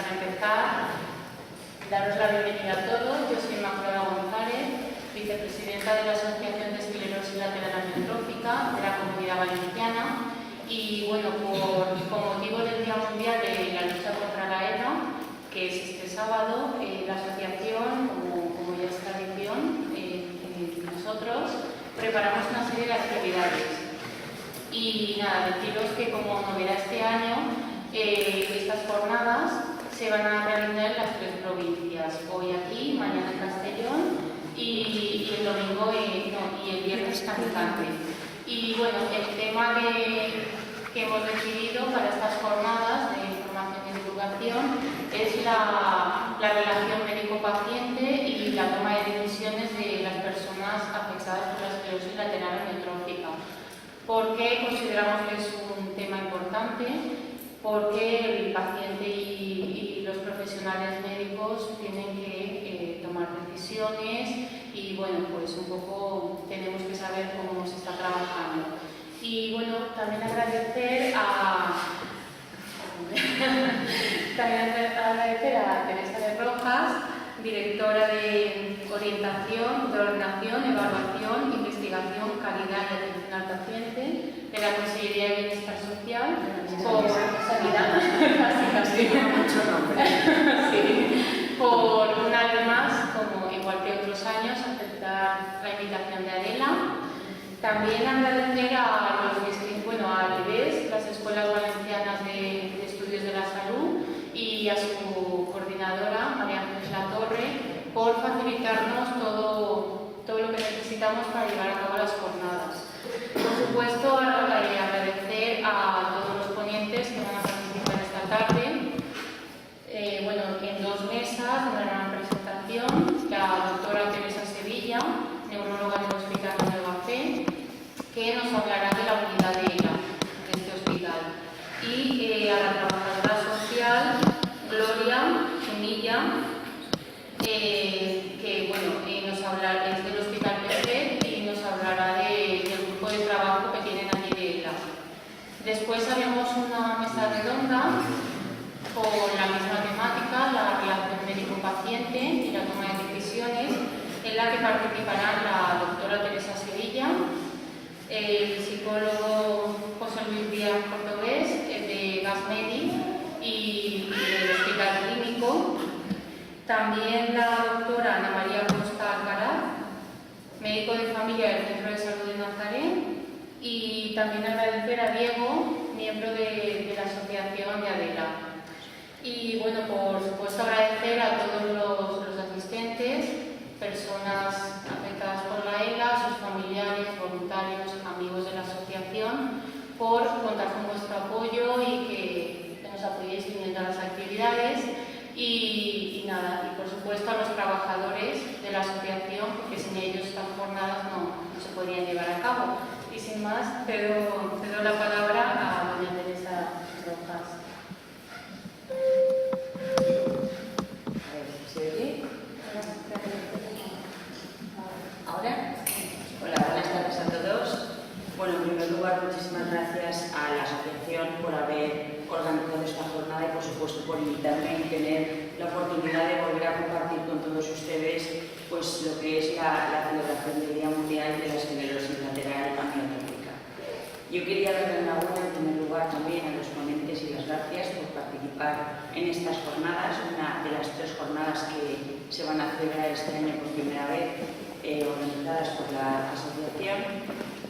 para empezar, daros la bienvenida a todos. Yo soy Inmaculada González, vicepresidenta de la Asociación de Esclerosis Lateral Amiotrófica de la Comunidad Valenciana. Y bueno, con motivo del Día Mundial de la Lucha contra la ELA, que es este sábado, la asociación, como ya es tradición, nosotros preparamos una serie de actividades. Y nada, deciros que como novedad este año, estas jornadas se van a realizar en las 3 provincias, hoy aquí, mañana en Castellón y el domingo y el viernes en Alicante. Y bueno, el tema que hemos decidido para estas jornadas de información y divulgación es la relación médico-paciente y la toma de decisiones de las personas afectadas por la esclerosis lateral amiotrófica. ¿Por qué consideramos que es un tema importante? Porque el paciente y los profesionales médicos tienen que tomar decisiones y bueno, pues un poco tenemos que saber cómo se está trabajando. Y bueno, también agradecer a Teresa de Rojas, directora de Orientación, de Ordenación, Evaluación, Investigación, Calidad y Atención al Paciente de la Consejería de Bienestar Social, por Sanidad, por una vez más, como igual que otros años, aceptar la invitación de Adela. También agradecer a ALEVES, las Escuelas Valencianas de Estudios de la Salud, y a su coordinadora, María Ángeles Latorre, por facilitarnos todo lo que necesitamos para llevar a cabo las jornadas. Por supuesto, agradecer a todos los ponentes que van a participar esta tarde. En 2 mesas, una gran presentación, la doctora Teresa Sevilla, neuróloga del Hospital de Albacete, que nos hablará de la unidad de ELA de este hospital. Y a la trabajadora social, Gloria Zunilla, que nos hablará del Hospital Perfet y nos hablará del grupo de trabajo que tienen allí de ELA. Después haremos una mesa redonda con la misma temática, la relación médico-paciente y la toma de decisiones, en la que participarán la doctora Teresa Sevilla, el psicólogo José Luis Díaz Cordobés, de Gasmedi y del Hospital Clínico, también la doctora Ana María Costa Alcaraz, médico de familia del Centro de Salud de Nazaret, y también agradecer a Diego, miembro de la asociación de Adela. Y bueno, por supuesto agradecer a todos los asistentes, personas afectadas por la ELA, sus familiares, voluntarios, amigos de la asociación, por contar con vuestro apoyo y que nos apoyéis viniendo a las actividades. Y por supuesto a los trabajadores de la asociación, porque sin ellos estas jornadas no se podrían llevar a cabo. Y sin más, cedo la palabra a doña Teresa Rojas. ¿Ahora? Hola, buenas tardes a todos. Bueno, en primer lugar, muchísimas gracias a la asociación por haber organizado esta jornada y, por supuesto, por invitarme y tener la oportunidad de volver a compartir con todos ustedes pues, lo que es la celebración del Día Mundial de la Esclerosis Lateral Amiotrófica. Yo quería dar la enhorabuena, en primer lugar, también a los ponentes y las gracias por participar en estas jornadas, una de las 3 jornadas que se van a celebrar este año por primera vez, organizadas por la asociación.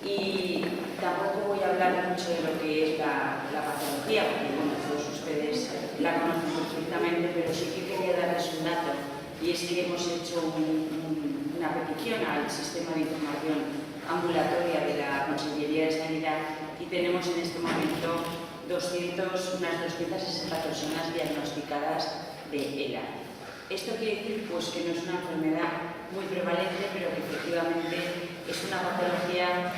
Y tampoco voy a hablar mucho de lo que es la patología, porque bueno, todos ustedes la conocen perfectamente, pero sí que quería darles un dato, y es que hemos hecho una petición al sistema de información ambulatoria de la Consejería de Sanidad y tenemos en este momento unas 260 personas diagnosticadas de ELA. Esto quiere decir pues, que no es una enfermedad muy prevalente, pero que efectivamente es una patología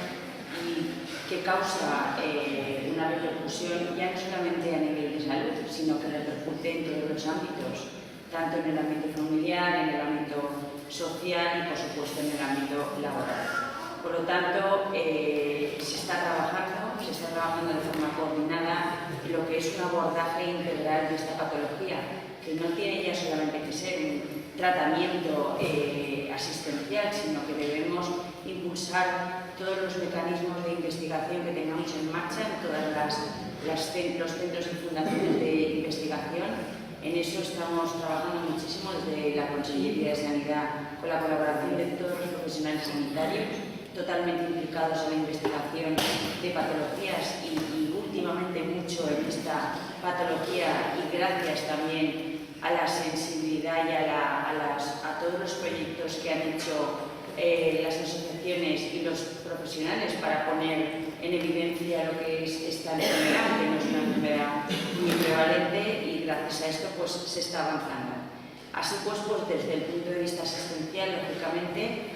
que causa una repercusión ya no solamente a nivel de salud, sino que repercute en todos los ámbitos, tanto en el ámbito familiar, en el ámbito social y, por supuesto, en el ámbito laboral. Por lo tanto, se está trabajando de forma coordinada en lo que es un abordaje integral de esta patología, que no tiene ya solamente que ser un tratamiento asistencial, sino que debemos impulsar todos los mecanismos de investigación que tengamos en marcha en todos los centros y fundaciones de investigación. En eso estamos trabajando muchísimo desde la Consellería de Sanidad, con la colaboración de todos los profesionales sanitarios, totalmente implicados en la investigación de patologías y últimamente mucho en esta patología, y gracias también a la sensibilidad y a todos los proyectos que han hecho las asociaciones y los profesionales para poner en evidencia lo que es esta enfermedad, que no es una enfermedad muy prevalente, y gracias a esto pues se está avanzando. Así pues desde el punto de vista asistencial, lógicamente,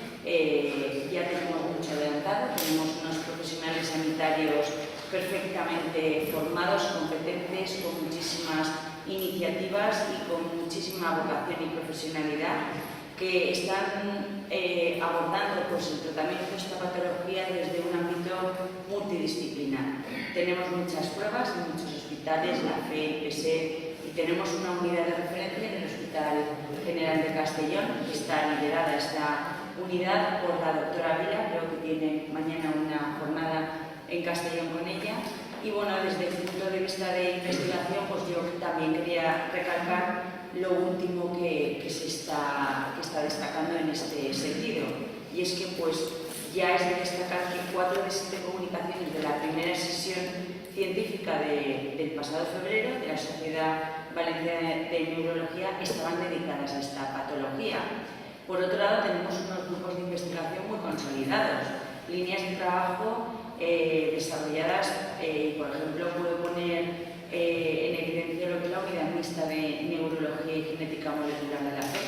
ya tenemos mucho adelantado, tenemos unos profesionales sanitarios perfectamente formados, competentes, con muchísimas iniciativas y con muchísima vocación y profesionalidad, que están abordando pues, el tratamiento de esta patología desde un ámbito multidisciplinar. Tenemos muchas pruebas en muchos hospitales, la FE, PSE, y tenemos una unidad de referencia en el Hospital General de Castellón, que está liderada esta unidad por la doctora Vila, creo que tiene mañana una jornada en Castellón con ella. Y bueno, desde el punto de vista de investigación, pues yo también quería recalcar lo último que está destacando en este sentido, y es que pues ya es de destacar que 4 de 7 comunicaciones de la primera sesión científica del pasado febrero de la Sociedad Valenciana de Neurología estaban dedicadas a esta patología. Por otro lado, tenemos unos grupos de investigación muy consolidados, líneas de trabajo desarrolladas, por ejemplo, puedo poner en evidencia lo que es la unidad mixta de neurología y genética molecular de la FE,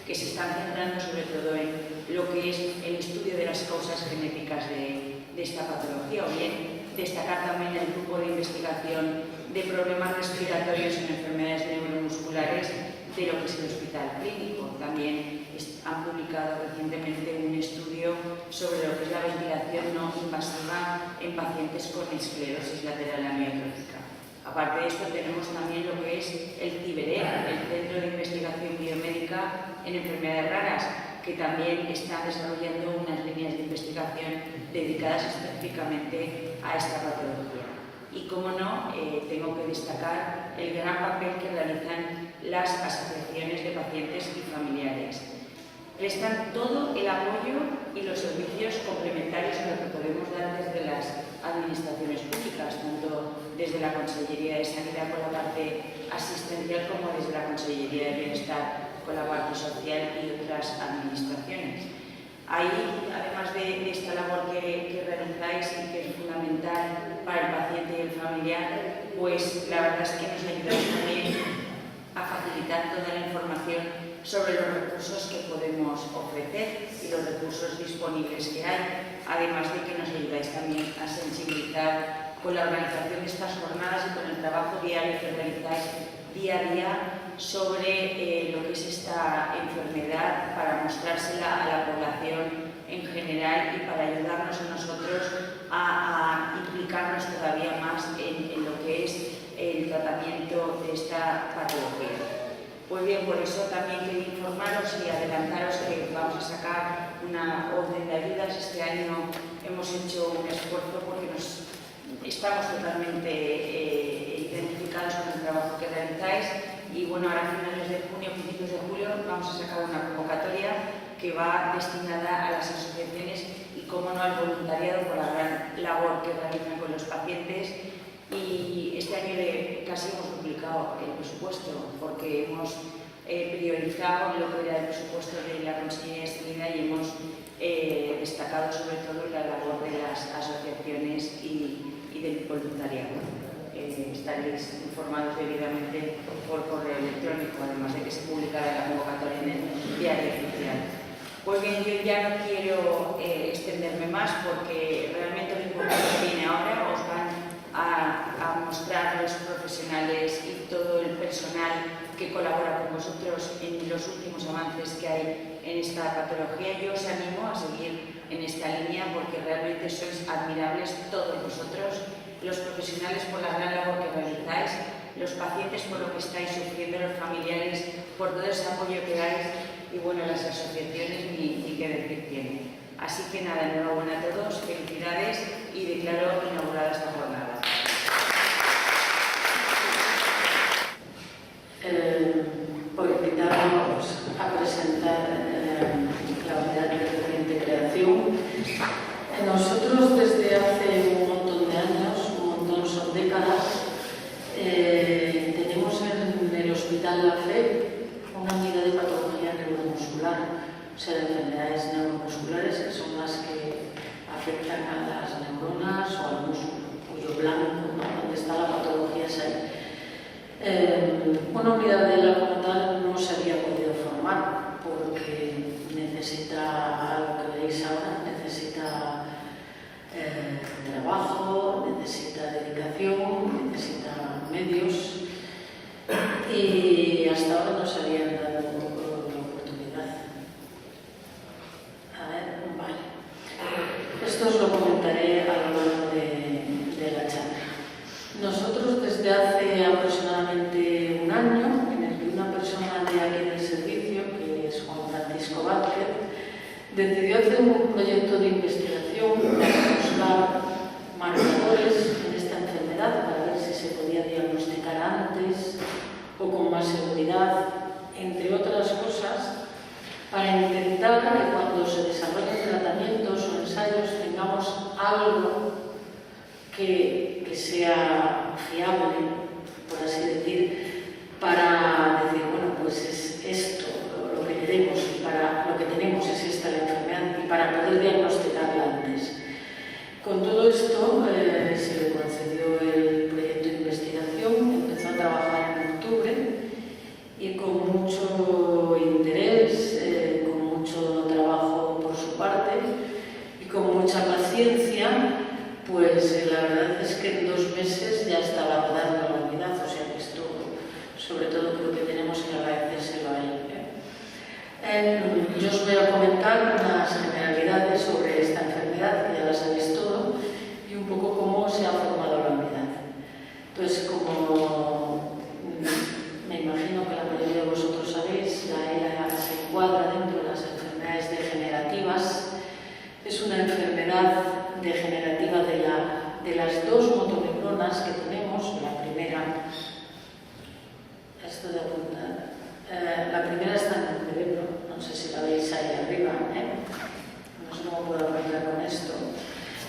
que se están centrando sobre todo en lo que es el estudio de las causas genéticas de esta patología, o bien destacar también el grupo de investigación de problemas respiratorios en enfermedades neuromusculares de lo que es el Hospital Clínico. También han publicado recientemente un estudio sobre lo que es la ventilación no invasiva en pacientes con esclerosis lateral amiotrófica. Aparte de esto, tenemos también lo que es el CIBEREC, el Centro de Investigación Biomédica en Enfermedades Raras, que también está desarrollando unas líneas de investigación dedicadas específicamente a esta patología. Y, como no, tengo que destacar el gran papel que realizan las asociaciones de pacientes y familiares. Prestan todo el apoyo y los servicios complementarios a lo que podemos dar desde las administraciones públicas, tanto desde la Consellería de Sanidad con la parte asistencial como desde la Consellería de Bienestar con la parte social y otras administraciones. Ahí, además de esta labor que realizáis y que es fundamental para el paciente y el familiar, pues la verdad es que nos ayudáis también a facilitar toda la información sobre los recursos que podemos ofrecer y los recursos disponibles que hay, además de que nos ayudáis también a sensibilizar con la organización de estas jornadas y con el trabajo diario que realizáis día a día sobre lo que es esta enfermedad, para mostrársela a la población en general y para ayudarnos a nosotros a implicarnos todavía más en lo que es el tratamiento de esta patología. Pues bien, por eso también quería informaros y adelantaros que vamos a sacar una orden de ayudas. Este año hemos hecho un esfuerzo porque estamos totalmente identificados con el trabajo que realizáis, y bueno, ahora a finales de junio, principios de julio, vamos a sacar una convocatoria que va destinada a las asociaciones y, como no, al voluntariado por la gran labor que realizan con los pacientes. Y este año casi hemos duplicado el presupuesto, porque hemos priorizado lo que era el presupuesto de la Consellería de Sanidad y hemos destacado sobre todo la labor de las asociaciones y del voluntariado. Estaréis informados debidamente por correo electrónico, además de que se publicará la convocatoria en el diario oficial. Pues bien, yo ya no quiero extenderme más, porque realmente lo importante viene ahora. Os van a mostrar los profesionales y todo el personal que colabora con vosotros en los últimos avances que hay en esta patología. Yo os animo a seguir en esta línea porque realmente sois admirables todos vosotros, los profesionales por la gran labor que realizáis, los pacientes por lo que estáis sufriendo, los familiares por todo ese apoyo que dais y bueno, las asociaciones ni qué decir tienen. Así que nada, enhorabuena a todos, felicidades y declaro inaugurada esta jornada. Por invitarnos a presentar la unidad de reciente creación. Nosotros desde hace un montón de años, un montón son décadas, tenemos en el Hospital La Fe una unidad de patología neuromuscular, o sea, de enfermedades neuromusculares que son las que afectan a las neuronas o al músculo, cuyo blanco, ¿no? Donde está la patología es ahí. Una unidad de la como tal no se había podido formar porque necesita, lo que veis ahora, necesita trabajo, necesita dedicación, necesita medios y hasta ahora no se habían dado la oportunidad. A ver, vale. Esto os lo comentaré a lo largo de la charla. Nosotros desde hace aproximadamente un año, en el que una persona de aquí del servicio, que es Juan Francisco Vázquez, decidió hacer un proyecto de investigación para buscar marcadores en esta enfermedad para ver si se podía diagnosticar antes o con más seguridad, entre otras cosas, para intentar que cuando se desarrollen tratamientos o ensayos tengamos algo que sea fiable, por así decir, para decir, bueno, pues es esto lo que queremos y para lo que tenemos es esta la enfermedad y para poder diagnosticarla antes. Con todo esto se le concedió el proyecto de investigación, empezó a trabajar en octubre y con mucho interés, con mucho trabajo por su parte y con mucha paciencia. Pues la verdad es que en 2 meses ya estaba rodando la unidad, o sea que esto, sobre todo, creo que tenemos que agradecérselo a él. Yo os voy a comentar unas generalidades sobre esta enfermedad, que ya las sabéis todo, y un poco cómo se ha formado la unidad. Entonces, como me imagino que la mayoría de vosotros sabéis, la ELA se encuadra dentro de las enfermedades degenerativas. Es una enfermedad degenerativa de las 2 motoneuronas que tenemos. La primera, esto de apuntar, la primera está en el cerebro, no sé si la veis ahí arriba, no sé cómo puedo apuntar con esto.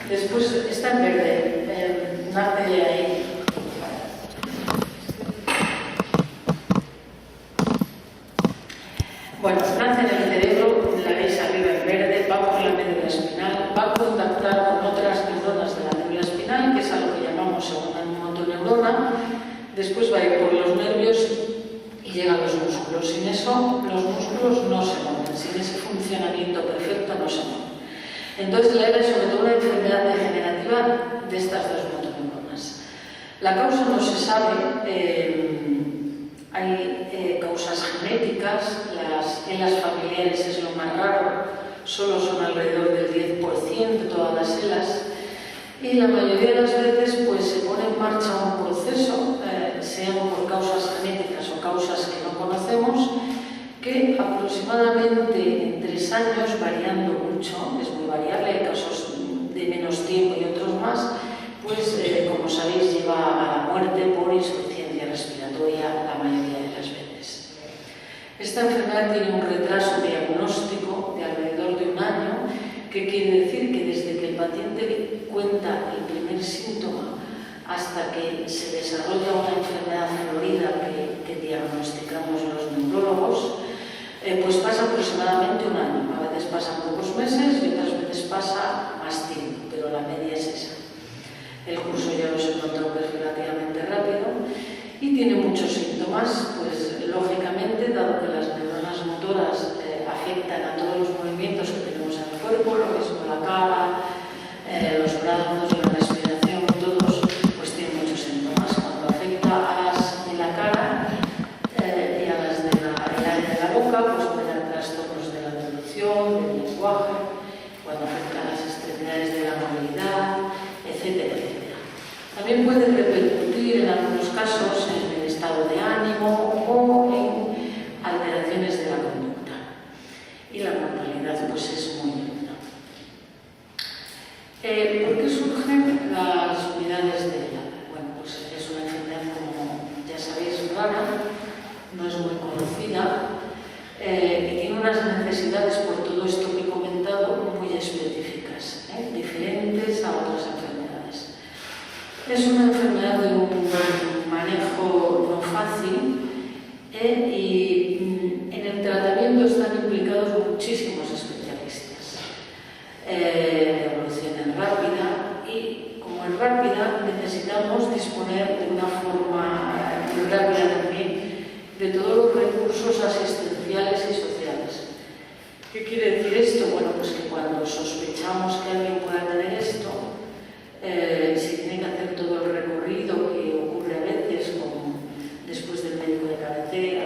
Después está en verde, nace ahí. Bueno, nace en el cerebro, la veis arriba en verde, va por la médula espinal, va a contactar con otras neuronas de la médula espinal, que es a lo que llamamos segunda motoneurona, después va a ir por los nervios y llega a los músculos. Sin eso, los músculos no se mueven, sin ese funcionamiento perfecto no se mueven. Entonces, la ELA es sobre todo una enfermedad degenerativa de estas 2 motoneuronas. La causa no se sabe. Hay causas genéticas, las ELAs familiares es lo más raro, solo son alrededor del 10% de todas las ELAs, y la mayoría de las veces pues, se pone en marcha un proceso, sean por causas genéticas o causas que no conocemos, que aproximadamente en 3 años, variando mucho, es muy variable, hay casos de menos tiempo y otros más, pues como sabéis lleva a la muerte por insuficiencia respiratoria la mayoría de las veces. Esta enfermedad tiene un retraso diagnóstico de alrededor de 1 año, que quiere decir que desde que el paciente cuenta el primer síntoma hasta que se desarrolla una enfermedad florida que diagnosticamos los neurólogos, pues pasa aproximadamente 1 año. A veces pasan pocos meses y otras veces pasa más tiempo, pero la media es esa. El curso ya os he contado que es relativamente rápido y tiene muchos síntomas, pues lógicamente, dado que las neuronas motoras afectan a todos los movimientos que tenemos en el cuerpo, lo mismo la cara, los brazos, la respiración, todos pues tienen muchos síntomas. Cuando afecta a las de la cara, alta, pues puede dar trastornos de la deglución, del lenguaje, cuando afecta a las extremidades de la movilidad, etcétera, etcétera. También puede repercutir en algunos casos en el estado de ánimo o en alteraciones de la conducta. Y la mortalidad pues es muy alta. ¿Por qué surgen las unidades de ELA? Bueno, pues es una enfermedad, como ya sabéis, rara, no es muy conocida y tiene unas necesidades, por todo esto que he comentado, muy específicas, diferentes a otras enfermedades. Es una enfermedad de un manejo no fácil y en el tratamiento están implicados muchísimos especialistas. La evolución es rápida y, como es rápida, necesitamos disponer de una forma muy rápida también de todos los recursos asistenciales y sociales. ¿Qué quiere decir esto? Bueno, pues que cuando sospechamos que alguien pueda tener esto, se tiene que hacer todo el recorrido que ocurre a veces después del médico de cabecera,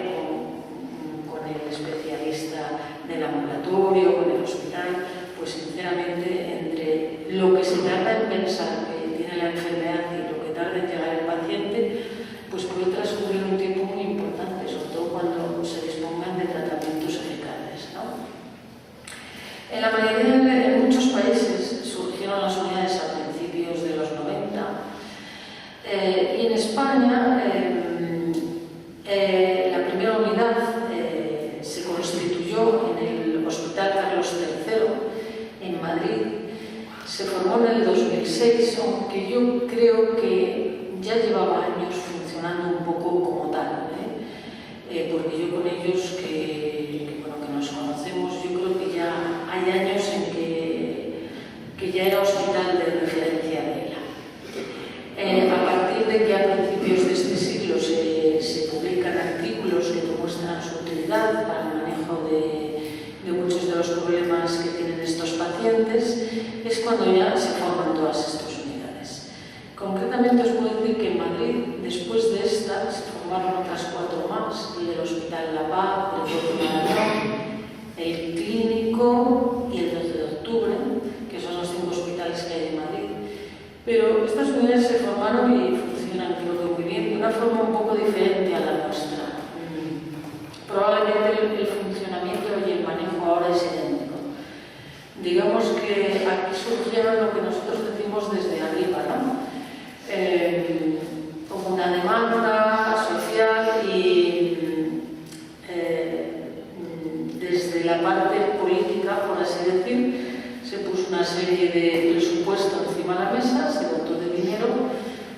con el especialista del ambulatorio, con el hospital. Pues sinceramente, entre lo que se tarda en pensar que tiene la enfermedad y lo que tarda en llegar el paciente, pues puede transcurrir un tiempo muy importante, sobre todo cuando se dispongan de tratamientos eficaces, ¿no? En la mayoría de muchos países surgieron las unidades a principios de los 90 y en España la primera unidad se constituyó en el Hospital Carlos III en Madrid. Se formó en el 2006, aunque yo creo que ya llevaba años funcionando un poco como tal, porque yo con ellos que nos conocemos, yo creo que ya hay años en que ya era hospital de referencia de ELA. A partir de que a principios de este siglo se publican artículos que demuestran su utilidad para el manejo de muchos de los problemas que tienen estos pacientes, es cuando ya se forman todas estas unidades. Concretamente os puedo decir que en Madrid, después de esta, se formaron otras 4 más, el del Hospital La Paz, el Puerto Maratón, el Clínico y el 12 de octubre, que son los 5 hospitales que hay en Madrid. Pero estas unidades se formaron y funcionan, creo que muy bien, de una forma un poco diferente a la nuestra. Probablemente el funcionamiento y el manejo ahora es idéntico. Digamos que aquí surgieron lo que nosotros decimos desde arriba, ¿no? Como una demanda social y desde la parte política, por así decir, se puso una serie de presupuestos encima de la mesa, se dotó de dinero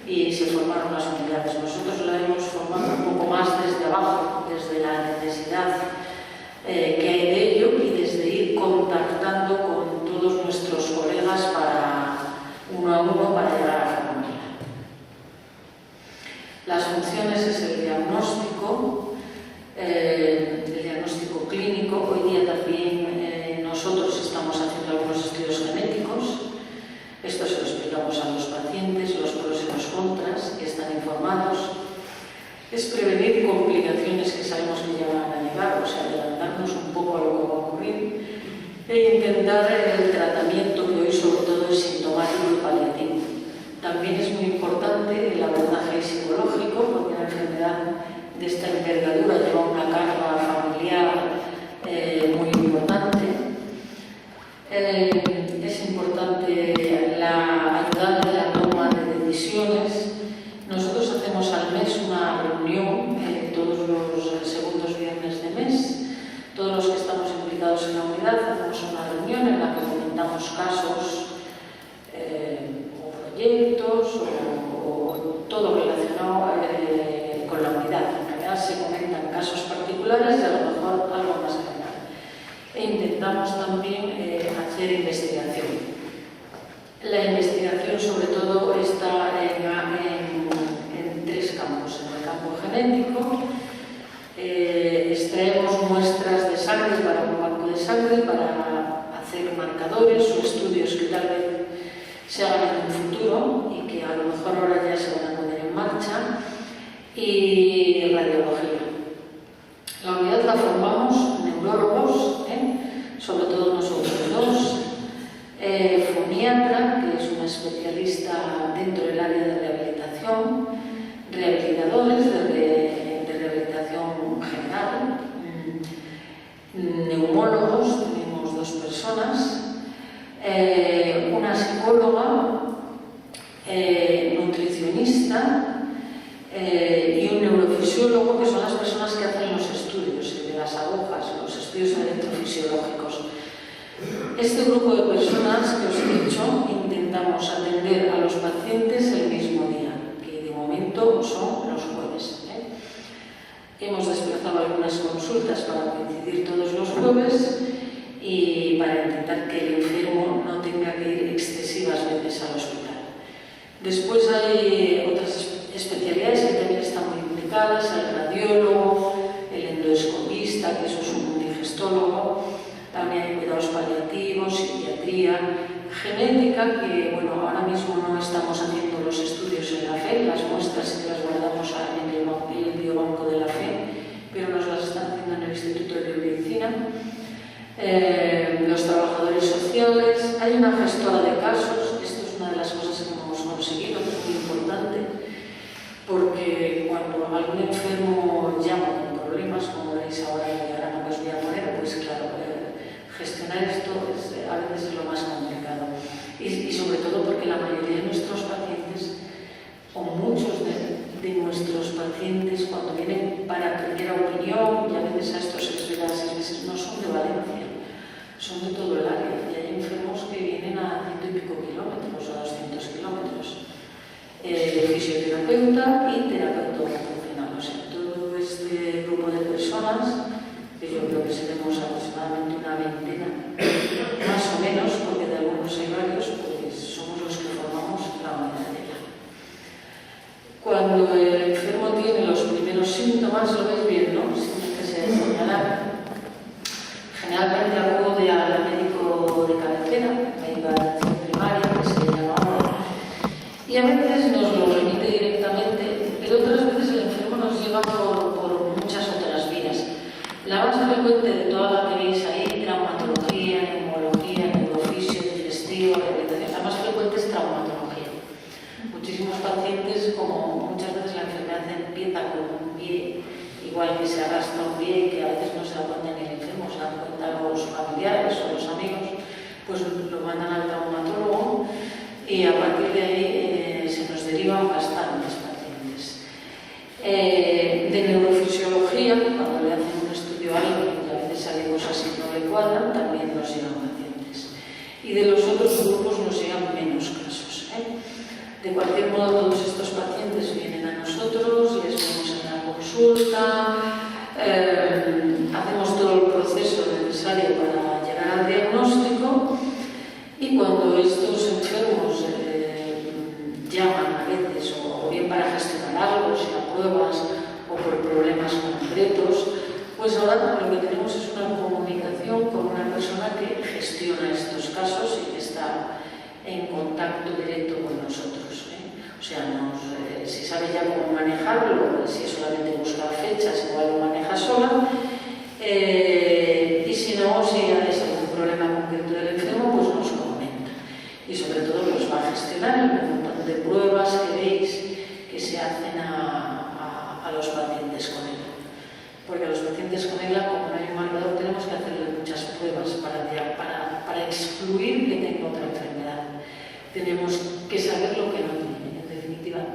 y se formaron las unidades. Nosotros la hemos formado un poco más desde abajo, desde la necesidad que hay de ello y desde ir contactando con todos nuestros colegas uno a uno para llegar a la familia. Las funciones es el diagnóstico clínico. Hoy día también nosotros estamos haciendo algunos estudios genéticos. Esto se lo explicamos a los pacientes, los pros y los contras, que están informados. Es prevenir complicaciones que sabemos que ya van a llegar, o sea, adelantarnos un poco a lo que va a ocurrir e intentar el tratamiento, que hoy sobre todo es sintomático y paliativo. También es muy importante el abordaje psicológico, porque una enfermedad de esta envergadura lleva una carga familiar muy importante. Es importante ayudar en la toma de decisiones. Nosotros hacemos al mes una reunión todos los segundos viernes de mes. Todos los que estamos implicados en la unidad hacemos una reunión en la que comentamos casos o proyectos o todo relacionado con la unidad. En realidad se comentan casos particulares y a lo mejor algo más general. E intentamos también hacer investigación. La investigación sobre todo está en 3 campos. En el campo genético, extraemos muestras de sangre para un banco de sangre para hacer marcadores o estudios que tal vez se hagan en un futuro y que a lo mejor ahora ya se van a poner en marcha. Y radiología. La unidad la formamos neumólogos, tenemos 2 personas, una psicóloga, nutricionista y un neurofisiólogo, que son las personas que hacen los estudios de las agujas, los estudios electrofisiológicos. Este grupo de personas que os he dicho, intentamos atender a los pacientes el mismo día, que de momento son los jueves. Hemos desplazado algunas consultas para coincidir todos los jueves y para intentar que el enfermo no tenga que ir excesivas veces al hospital. Después hay otras especialidades que también están muy implicadas: el radiólogo, el endoscopista, que eso es un digestólogo, también hay cuidados paliativos, psiquiatría, genética, que bueno, ahora mismo no estamos haciendo los estudios en la FE, las muestras sí que las guardamos en el biobanco de la FE, pero nos las están haciendo en el Instituto de Biomedicina. Los trabajadores sociales, hay una gestora de casos. Esto es una de las cosas que hemos conseguido, que es muy importante, porque cuando algún enfermo llama con problemas, como veis ahora en el diagrama que os voy a poner, pues claro, gestionar esto a veces es lo más complicado. Y sobre todo porque la mayoría de nuestros pacientes, o muchos de nuestros pacientes, cuando vienen para primera opinión, y a veces a estos se les da 6 meses, no son de Valencia, son de todo el área. Y hay enfermos que vienen a 100 y pico kilómetros, a 200 kilómetros. Fisioterapeuta y terapeuta ocupacional. O sea, todo este grupo de personas, que yo creo que seremos aproximadamente una veintena, más o menos, porque de algunos hay varios, pues somos los que formamos la unidad de ella. Cuando el enfermo tiene los primeros síntomas, lo veis bien, ¿no? Sin que se señalar. Generalmente acudo al médico de cabecera, médico de atención primaria, que se llama ahora, y a veces nos lo remite directamente, pero otras veces el enfermo nos llega por muchas otras vías. La más frecuente de todas las que veis ahí: traumatología, neumología, neurofisio, digestivo, rehabilitación. La más frecuente es traumatología. Muchísimos pacientes, como muchas veces la enfermedad empieza con un pie, igual que se arrastra un pie y que a veces no se da cuenta ni el enfermo, se dan cuenta los familiares o los amigos, pues lo mandan al traumatólogo y a partir de ahí se nos derivan bastantes pacientes. De neurofisiología, cuando le hacen un estudio a alguien, que a veces sale cosas que no le cuadran, también nos llegan pacientes. Y de los otros grupos nos llegan menos casos. De cualquier modo, todos estos pacientes vienen a nosotros, les vemos en la consulta, hacemos todo el proceso necesario para llegar al diagnóstico, y cuando estos enfermos llaman a veces, o bien para gestionar algo, sea pruebas o por problemas concretos, pues ahora lo que tenemos es una comunicación con una persona que gestiona estos casos y que está en contacto directo con nosotros. O sea, si sabe ya cómo manejarlo, si es solamente buscar fechas, igual lo maneja sola, y si no, si hay algún problema concreto del enfermo, pues nos comenta. Y sobre todo los va a gestionar el montón de pruebas que veis que se hacen a los pacientes con ELA. Porque a los pacientes con ELA, como no hay un marcador, tenemos que hacerle muchas pruebas para excluir que tenga otra enfermedad. Tenemos que saber lo que no tiene.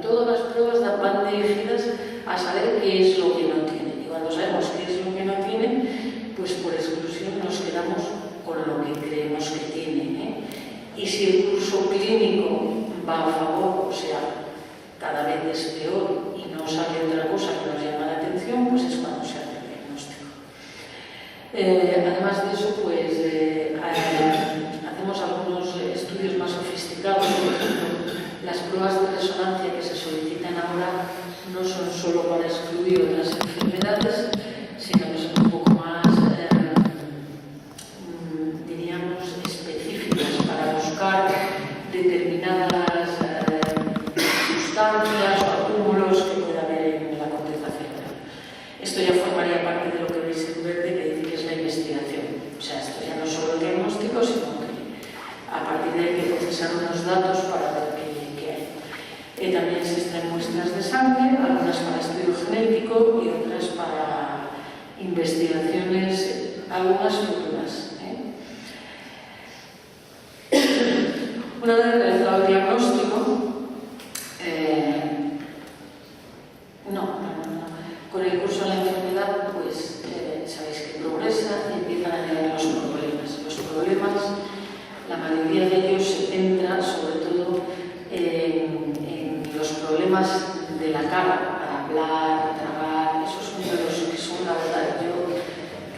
Todas las pruebas van dirigidas a saber qué es lo que no tiene. Y cuando sabemos qué es lo que no tiene, pues por exclusión nos quedamos con lo que creemos que tiene. Y si el curso clínico va a favor, o sea, cada vez es peor y no sale otra cosa que nos llama la atención, pues es cuando se hace el diagnóstico. Además de eso, pues hacemos algunos estudios más sofisticados. Por ejemplo, las pruebas de resonancia que se solicitan ahora no son solo para excluir otras enfermedades, sino que son un poco más, diríamos, específicas para buscar determinadas sustancias o acúmulos que pueda haber en la corteza cerebral. Esto ya formaría parte de lo que veis en verde, que dice que es la investigación. O sea, esto ya no es solo el diagnóstico, sino que a partir de ahí hay que procesar unos datos para ver qué hay. También se extraen muestras de sangre, algunas para estudio genético y otras para investigaciones algunas futuras. Una vez realizado el diagnóstico, con el curso de la enfermedad, pues sabéis que progresa y empiezan a llegar los problemas. Los problemas, la mayoría de ellos se centra sobre todo en los problemas de la cara, para hablar, tragar. Esos son de los que son, la verdad, yo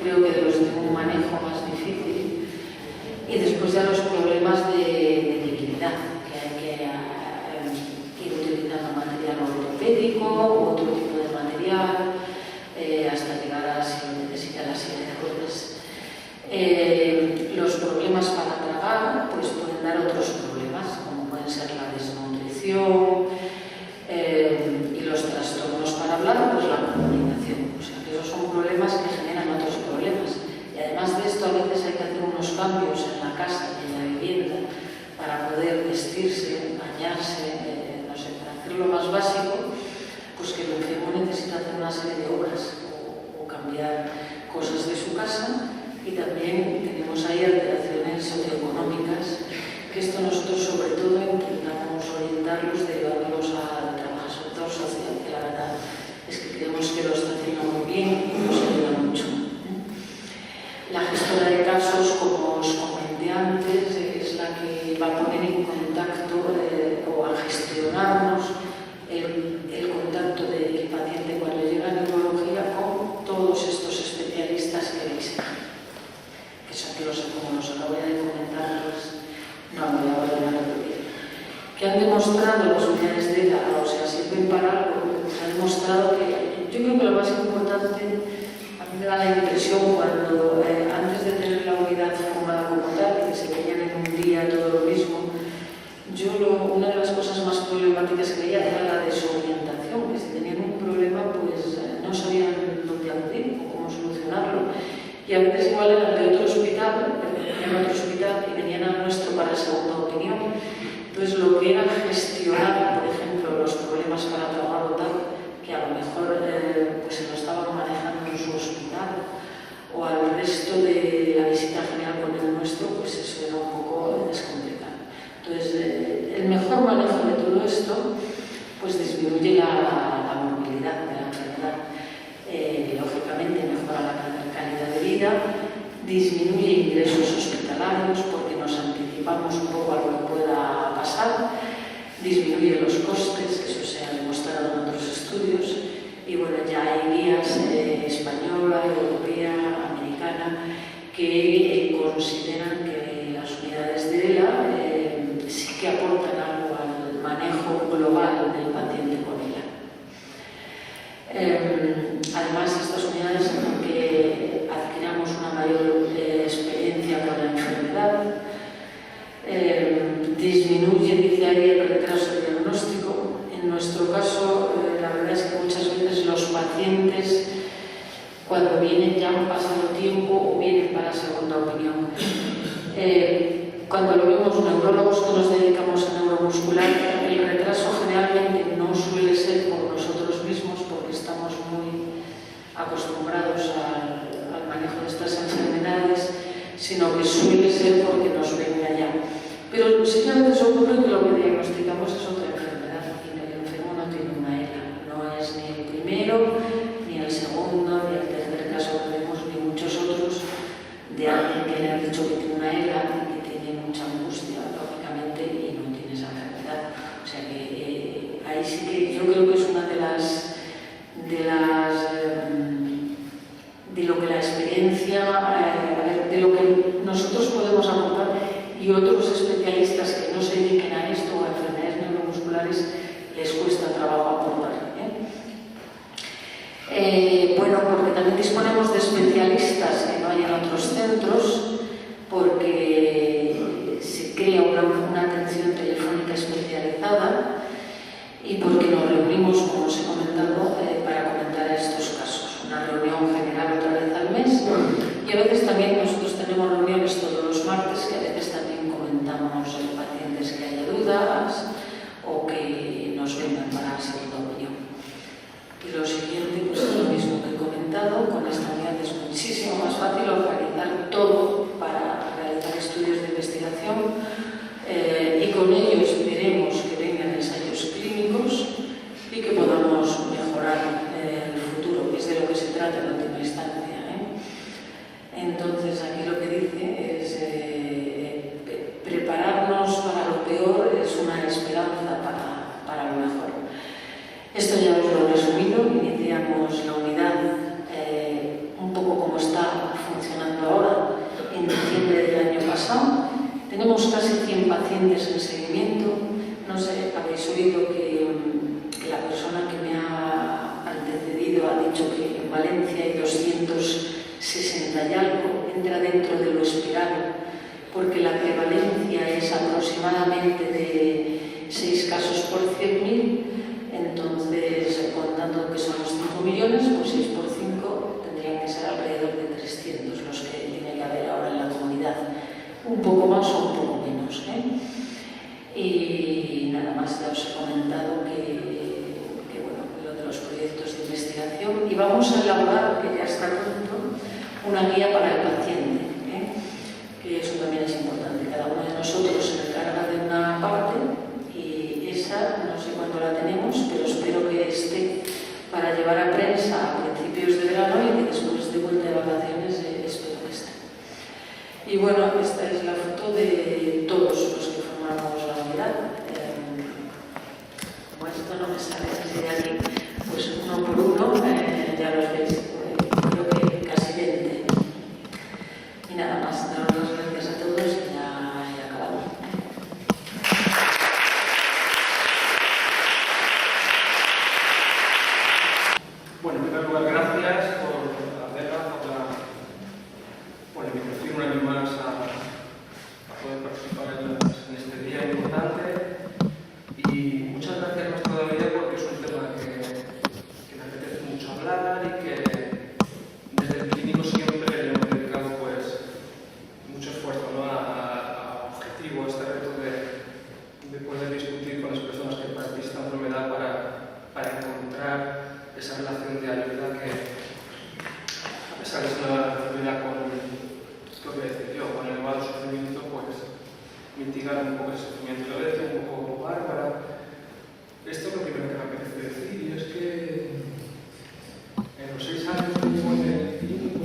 creo que de los de un manejo más difícil. Y después ya los problemas de liquidez, que hay que ir utilizando material ortopédico u otro tipo de material, hasta llegar a si necesita la silla de ruedas. Los problemas para tragar pues pueden dar otros problemas, como pueden ser la desnutrición y los trastornos para hablar, pues la comunicación. O sea que esos son problemas que generan otros problemas. Y además de esto, a veces hay que hacer unos cambios en la casa y en la vivienda para poder vestirse, bañarse, no sé, para hacer lo más básico, pues que el enfermo necesita hacer una serie de obras o cambiar cosas de su casa. Y también tenemos ahí alteraciones socioeconómicas, que esto nosotros sobre todo intentamos orientarlos derivándolos al trabajador social, que la verdad es que creemos que lo está haciendo muy bien y nos ayuda mucho. La gestora de casos, como os comenté antes, es la que va a poner en contacto o a gestionarnos el contacto del paciente cuando llega a neurología con todos estos especialistas que veis aquí. Eso que como los acabo de comentar, pues no voy a volver a repetir. Que han demostrado las unidades de ELA, o sea, sirven para algo, pues han demostrado que, yo creo que lo más importante, a mí me da la impresión cuando antes de tener la unidad formada como tal, que se veían en un día todo lo mismo, una de las cosas más problemáticas que veía era la desorientación, que si tenían un problema pues no sabían dónde acudir o cómo solucionarlo. Y a veces igual eran de otro hospital, y venían al nuestro para segunda opinión. Entonces lo que era gestionar, por ejemplo, los problemas para trabajo tal, que a lo mejor pues se lo estaban manejando en su hospital, o al resto de la visita general con el nuestro, pues eso era un poco descomplicado. Entonces el mejor manejo de todo esto pues disminuye la movilidad de la enfermedad. Lógicamente mejora la calidad de vida, disminuye ingresos hospitalarios porque nos anticipamos un poco a lo que pueda pasar, disminuye los costes, que eso se ha demostrado en otros estudios, y bueno, ya hay guías española, europea, americana, que consideran que las unidades de ELA sí que aportan algo al manejo global del paciente con ELA. Además, estas unidades hacen que adquiramos una mayor experiencia con la enfermedad, disminuye, dice ahí, el retraso diagnóstico. En nuestro caso, la verdad es que muchas veces los pacientes, cuando vienen ya han pasado tiempo o vienen para segunda opinión. Cuando lo vemos neurólogos que nos dedicamos a neuromuscular, el retraso generalmente no suele ser por nosotros mismos, porque estamos muy acostumbrados al manejo de estas enfermedades, sino que suele ser porque nos ven allá. Pero sí que a veces ocurre que lo que diagnosticamos es otra enfermedad y que el enfermo no tiene una ELA. No es ni el primero, ni el segundo, ni el tercer caso que vemos, ni muchos otros de alguien que le ha dicho que tiene una ELA y que tiene mucha angustia, lógicamente, y no tiene esa enfermedad. O sea que ahí sí que yo creo que es una de lo que la experiencia, de lo que nosotros podemos aportar y otros especialistas que no se dediquen a esto o a enfermedades neuromusculares les cuesta trabajo aportar. Bueno, porque también disponemos de especialistas que no hay en otros centros, porque se crea una atención telefónica especializada y porque nos reunimos, como os he comentado, para comentar estos casos. Una reunión general otra vez al mes y a veces también nosotros tenemos reuniones todos los martes que a veces también comentamos a los pacientes que haya dudas o que nos vengan para segunda opinión. Y lo siguiente, pues es lo mismo que he comentado, con esta unidad es muchísimo más fácil organizar Tenemos casi 100 pacientes en seguimiento. No sé, habéis oído que la persona que me ha antecedido ha dicho que en Valencia hay 260 y algo, entra dentro de lo esperado, porque la prevalencia es aproximadamente de 6 casos por 100.000, entonces, contando que somos 5 millones, pues 6 por 5 tendrían que ser alrededor de 300 los que tiene que haber ahora en la comunidad, un poco más o un poco menos, Y nada más, ya os he comentado que bueno, lo de los proyectos de investigación, y vamos a elaborar, que ya está pronto, una guía para el paciente, que eso también es importante. Cada uno de nosotros se encarga de una parte y esa no sé cuándo la tenemos, pero espero que esté para llevar a prensa a principios de verano y que después de vuelta de vacaciones espero que esté. Y bueno, esta es la foto de todos los que formamos la unidad. Como esto no me sale así de aquí, pues uno por uno, ya los veis, creo que casi 20. Y nada más, daros las gracias a todos y ya acabamos. Bueno, en primer lugar, gracias por la invitación un año más a poder participar en este día importante, y muchas gracias más todavía porque es un tema que me apetece mucho hablar y que desde el clínico siempre le hemos dedicado pues mucho esfuerzo, ¿no? a objetivo, a este reto de poder discutir con las personas que padecen esta enfermedad para encontrar esa relación de ayuda que, a pesar de ser una enfermedad con, lo que decía yo, con elevado sufrimiento, pues mitigar un poco el sufrimiento. Lo decía un poco Bárbara. Esto es lo primero que me apetece decir, y es que en los 6 años que llevo en el clínico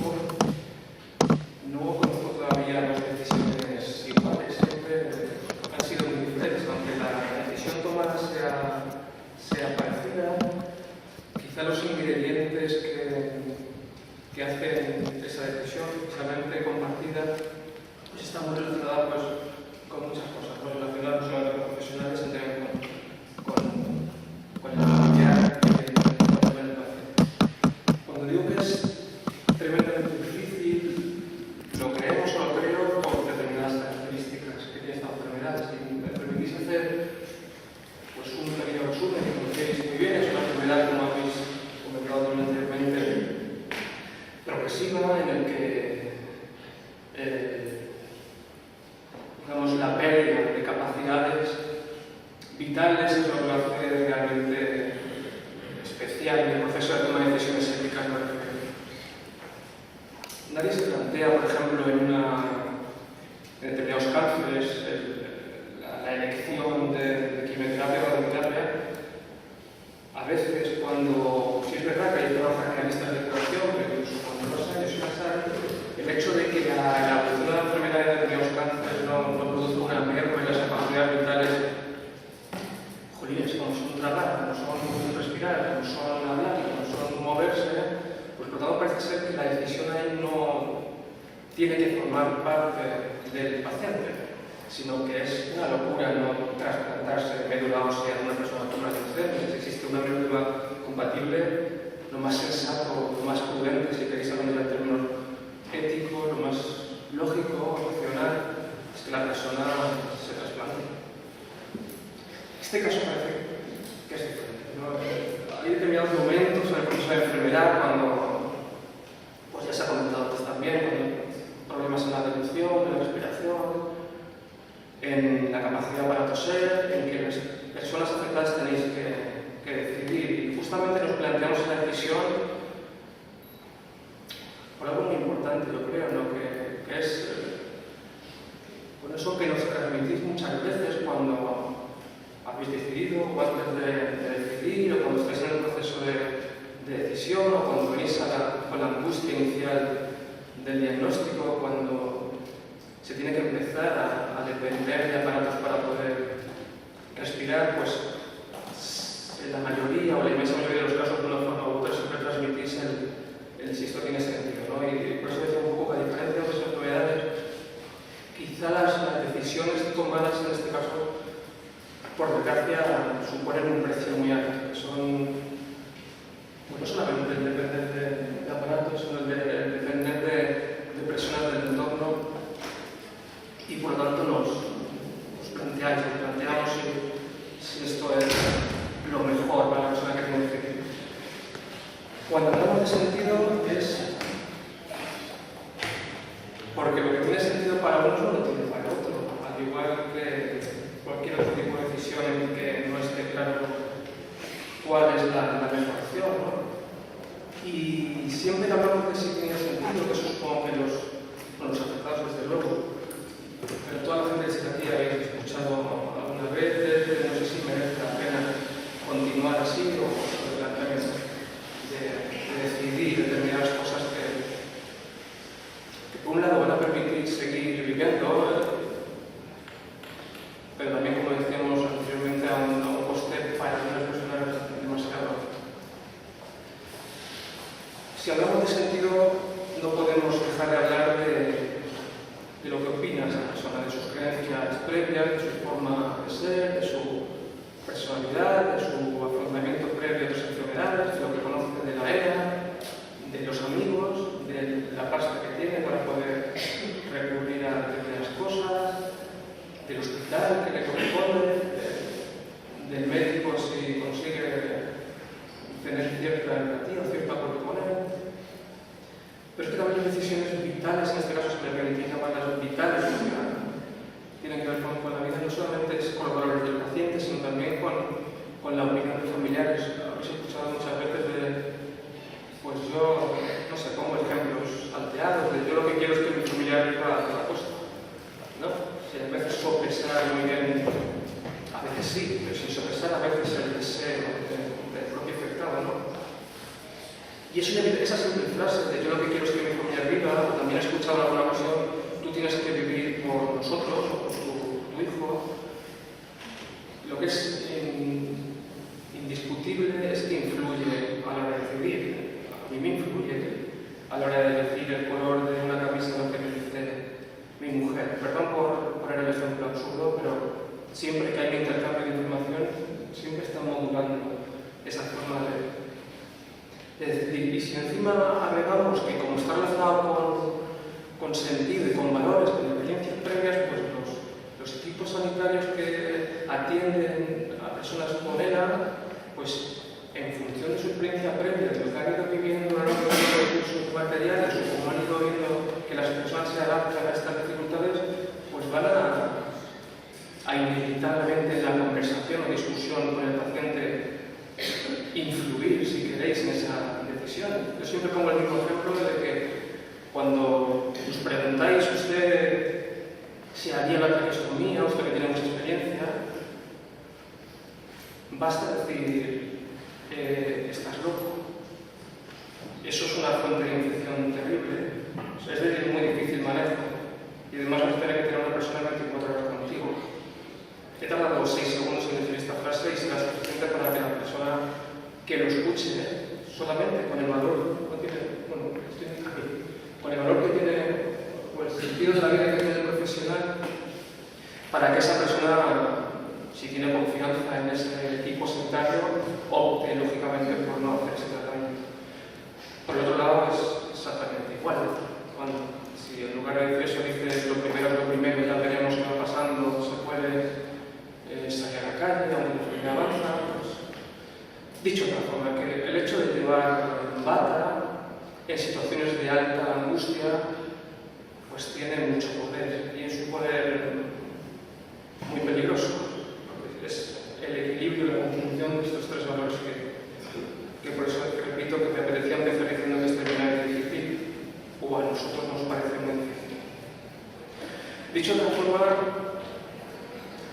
no conozco todavía dos decisiones iguales. Siempre han sido muy diferentes, aunque la decisión tomada sea parecida. Quizá los ingredientes que hacen esa decisión, precisamente compartida, pues está muy relacionada pues, con muchas cosas, no relacionadas no solamente con profesionales, sino también con el familiar y con el paciente. Cuando digo que es tremendamente difícil, lo creemos o lo creo por determinadas características que tiene esta enfermedad. Si me permitís hacer pues, un pequeño resumen, que conocéis muy bien, es una enfermedad, como habéis comentado anteriormente, progresiva, en el que digamos, la pérdida de capacidades vitales es lo que lo hace realmente especial en el proceso de toma de decisiones éticas. Nadie se plantea, por ejemplo, en determinados cánceres, la elección de quimioterapia o radioterapia. A veces, cuando, si es verdad que hay trabajos que han visto la declaración, pero incluso cuando los años pasan, el hecho de que la evolución de la enfermedad de determinados cánceres no produzca una merma en las capacidades vitales, jolines, como son tragar, como son respirar, como son hablar, como son moverse, pues por tanto parece ser que la decisión ahí no tiene que formar parte del paciente, sino que es una locura no trasplantarse médula ósea de una persona con una leucemia. Si existe una médula compatible, lo más sensato, lo más prudente, si queréis hablar en términos éticos, lo más lógico, racional, es que la persona se trasplante. Este caso parece que es diferente, ¿no? Hay determinados momentos en el proceso de enfermedad cuando, pues ya se ha comentado antes también, cuando hay problemas en la deducción, en la respiración, en la capacidad para toser, en que las personas afectadas tenéis que decidir. Y justamente nos planteamos esa decisión por algo muy importante, yo creo, ¿no? que es por eso que nos transmitís muchas veces cuando habéis decidido, o antes de decidir, o cuando estáis en el proceso de decisión, o cuando venís con la angustia inicial del diagnóstico, cuando se tiene que empezar a depender de aparatos para poder respirar, pues en la mayoría o la inmensa mayoría de los casos de una forma u otra siempre transmitís el si esto tiene sentido, ¿no? Y por eso decía un poco, a diferencia de otras enfermedades, quizá las decisiones burocracia suponen un precio muy alto, que son, pues no solamente el depender de aparatos, sino el depender de personas del entorno, y por lo tanto nos planteamos si esto es lo mejor para la persona que tiene que. Cuando hablamos de sentido es porque lo que tiene sentido para uno no lo tiene para otro, al igual que cualquier otro tipo de decisión en que no esté claro cuál es la mejor opción, ¿no? Y siempre que hablamos de si tiene sentido, que eso supongo que los afectados desde luego, pero toda la gente que está aquí habéis escuchado alguna vez, no sé si merece la pena continuar así o plantear de decidir determinadas cosas que por un lado van a permitir seguir viviendo, pero también, como decíamos anteriormente, a un coste para algunas personas demasiado alto. Si hablamos de sentido, no podemos dejar de hablar de lo que opina esa persona, de sus creencias previas, de su forma de ser, de su personalidad, de su afrontamiento previo de sus enfermedades, de lo que conoce de la era, de los amigos, de la pasta que tiene para poder recurrir a determinadas cosas, del hospital que le corresponde, del médico si consigue tener cierta empatía o cierto acuerdo con él. Pero es que también hay decisiones vitales, en este caso se me permite llamar las vitales, que tienen que ver con la vida, no solamente es con los valores del paciente, sino también con la opinión de familiares. Habéis escuchado muchas veces pues yo, no sé, pongo ejemplos salteados, de yo lo que quiero es que mi familiar viva a la costa, ¿no? Si a veces sopesar muy bien, a veces sí, pero sin sopesar a veces el deseo del propio afectado, ¿no? Y esa simple frase de yo lo que quiero es que mi familia viva, también he escuchado en alguna ocasión, tú tienes que vivir por nosotros, o por tu hijo. Lo que es indiscutible es que influye a la hora de decidir. A mí me influye a la hora de elegir el color de una camisa lo que me dice mi mujer. Perdón por poner el ejemplo absurdo, pero siempre que hay un intercambio de información, siempre está modulando esa forma de decidir. Y si encima agregamos que como está relacionado con sentido y con valores, con experiencias previas, pues los equipos sanitarios que atienden a personas con ELA, pues en función de su experiencia previa, de lo que han ido viviendo a lo largo de sus materiales, o como han ido viendo que las personas se adaptan a estas dificultades, pues van a inevitablemente en la conversación o discusión con el paciente influir, si queréis, en esa decisión. Yo siempre pongo el mismo ejemplo de que cuando os preguntáis usted si haría la traqueostomía, usted que tiene mucha experiencia, basta decir estás loco. Eso es una fuente de infección terrible, es decir, muy difícil manejo, y además vas a tener que tener una persona 24 horas contigo. He tardado 6 segundos en decir esta frase y será suficiente para que la persona que lo escuche, solamente con el valor, no tiene, bueno, estoy aquí, con el valor que tiene, o el sentido de la vida que tiene el profesional, para que esa persona, si tiene confianza en ese equipo sanitario, opte lógicamente por no hacer ese tratamiento. Por otro lado, es exactamente igual. Si en lugar de eso dices lo primero, ya veremos qué va pasando, se puede salir a la calle, aunque la enfermedad avanza, pues, dicho de otra forma, que el hecho de llevar bata en situaciones de alta angustia, pues tiene mucho poder, y es un poder muy peligroso. Es el equilibrio, la conjunción de estos tres valores que por eso repito que me apetecía empezar diciendo que este tema es difícil, o a nosotros nos parece muy difícil. Dicho de otra forma,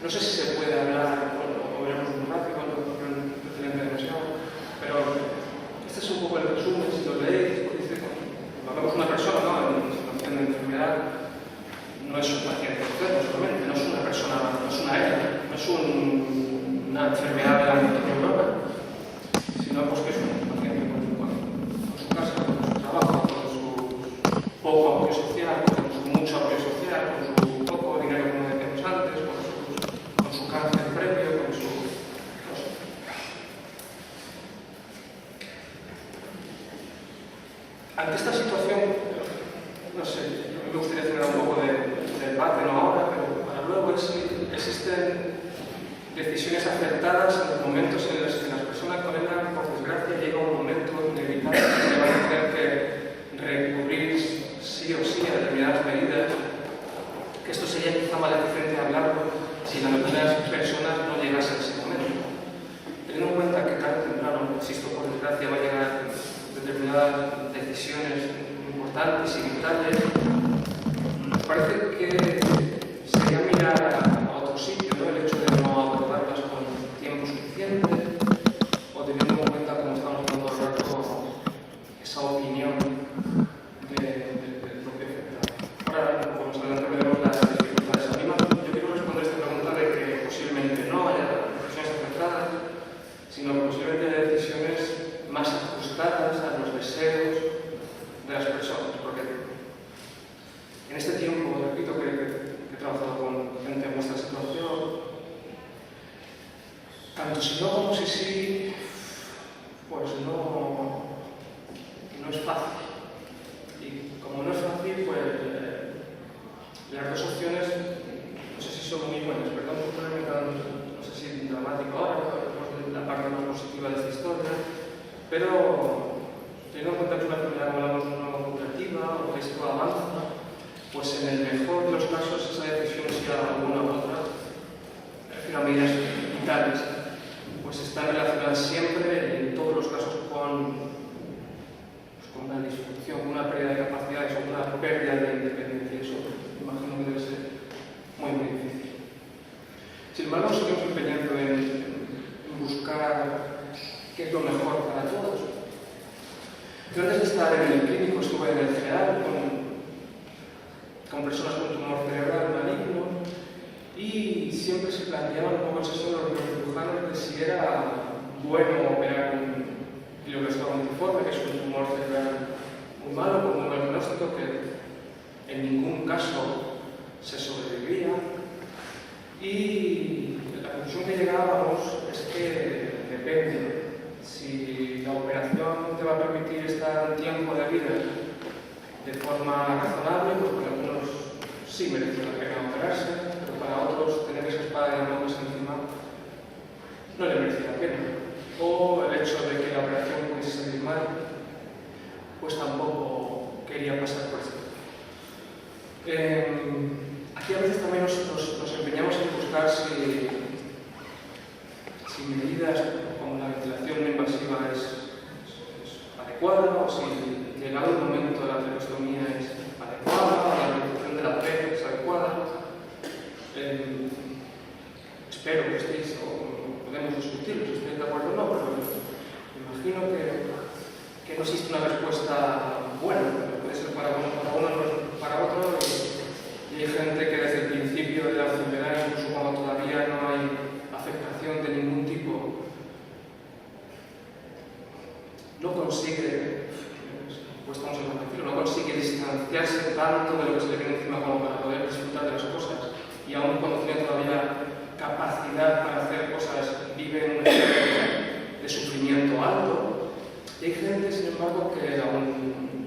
no sé si se puede hablar, o veremos muy rápido, no pretende demasiado, pero este es un poco el resumen, si lo leéis, porque dice, cuando hablamos de una persona, ¿no?, en situación de enfermedad, no es un paciente enfermo solamente, no es una persona, no es una hernia, no es una enfermedad de la neuronal, sino pues que es un paciente con su casa, con su trabajo, con su poco apoyo social, con su mucho apoyo social, con su poco dinero, como decíamos antes, con su cáncer previo, con su no sé, me gustaría tener un poco de debate, no ahora, pero para luego, es si existen decisiones acertadas en los momentos en los que las personas con ELA, por desgracia, llega un momento inevitable que van a tener que recurrir sí o sí a determinadas medidas, que esto sería quizá maledicente hablarlo si la mayoría de las personas no llegasen a ese momento. Teniendo en cuenta que tarde o temprano, insisto, por desgracia, va a llegar determinadas decisiones importantes y vitales, nos parece que sería mirar a otro sitio, ¿no? El hecho de no abordarlas con tiempo suficiente o teniendo en cuenta, como estamos dando el rato, esa opinión del propio afectado. Ahora, como más adelante veremos las dificultades. A mí yo quiero responder esta pregunta de que posiblemente no haya decisiones acertadas, sino que posiblemente haya decisiones más ajustadas a los deseos de las personas, porque en este tiempo, repito, que he trabajado con gente en vuestra situación, tanto si no como si sí, pues no es fácil. Y como no es fácil, pues las dos opciones, no sé si son muy buenas, perdón por ponerme tan, no sé si dramático ahora, la parte más positiva de esta historia, pero teniendo en cuenta que es una enfermedad, como hablamos, no curativa, o que esto avanza, pues en el mejor de los casos esa decisión, sea una u otra, refiero a medidas vitales, pues están relacionadas siempre, en todos los casos, con una disfunción, con una pérdida de capacidades, o una pérdida de independencia. Eso imagino que debe ser muy difícil. Sin embargo, seguimos empeñando en buscar qué es lo mejor para todos. Yo antes de estar en el clínico estuve en el CEAL con personas con tumor cerebral maligno y siempre se planteaban un poco en sesión los cirujanos de si era bueno operar un glioblastoma multiforme, que es un tumor cerebral muy malo, con un diagnóstico que en ningún caso se sobrevivía. Y la conclusión que llegábamos es que depende. Si la operación te va a permitir estar un tiempo de vida de forma razonable, pues para algunos sí merece la pena operarse, pero para otros tener esa espada de Damocles encima no le merece la pena. O el hecho de que la operación pudiese salir mal, pues tampoco quería pasar por esto. Aquí a veces también nos empeñamos en buscar si medidas como la ventilación no invasiva es adecuada, o si llegado el momento de la traqueostomía es adecuada, o la realización de la PET es adecuada. Espero que estéis, o podemos discutirlo, si estáis de acuerdo o no, pero imagino que no existe una respuesta buena, que puede ser para uno, para otro, y hay gente que desde el principio de la enfermedad, incluso cuando todavía no hay afectación de ningún tipo, no consigue, pues estamos en el no consigue distanciarse tanto de lo que se le viene encima como para poder disfrutar de las cosas, y aún cuando tiene todavía capacidad para hacer cosas, vive en un estado de sufrimiento alto. Y hay gente, sin embargo, que aún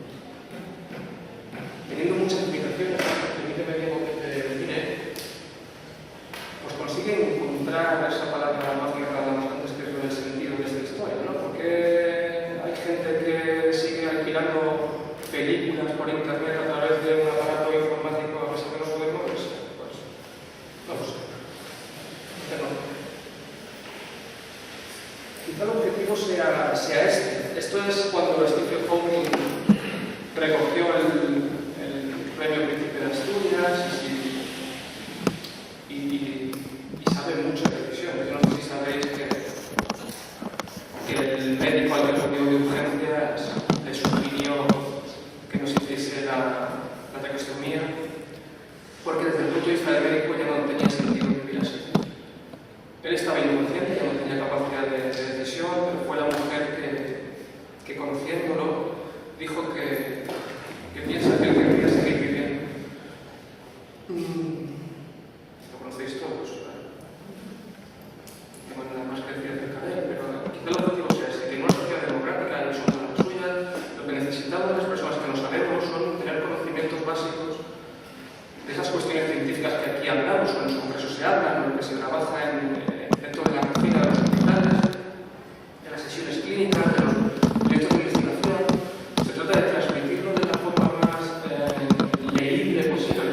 teniendo muchas limitaciones, permíteme que te diré, pues consiguen encontrar esa palabra mágica que hablamos antes, que es el sentido de esta historia, ¿no? Porque hay gente que sigue alquilando películas por internet a través de un aparato informático a veces que no puede moverse. Pues no lo sé. Pero quizá el objetivo sea este. Esto es cuando Stephen Hawking recogió el premio Príncipe de Asturias y sabe mucho de televisiones. No sé si sabéis que el médico al que acudió de urgencias le sugirió que no se hiciese la traqueostomía, porque desde el punto de vista del médico ya no tenía sentido vivir así. Él estaba inconsciente, ya no tenía capacidad de decisión, pero fue la mujer que conociéndolo, dijo que piensa que él quería seguir viviendo. Lo conocéis todos, ¿verdad? No tengo nada más que decir acerca de él, pero quizá el objetivo sea ese, que en una sociedad democrática, no somos la suya, lo que necesitamos las personas que no sabemos básicos, de esas cuestiones científicas que aquí hablamos o en los congresos se hablan, o lo que se trabaja dentro de la cocina de los hospitales, de las sesiones clínicas, de los proyectos de investigación. Se trata de transmitirlo de la forma más legible posible,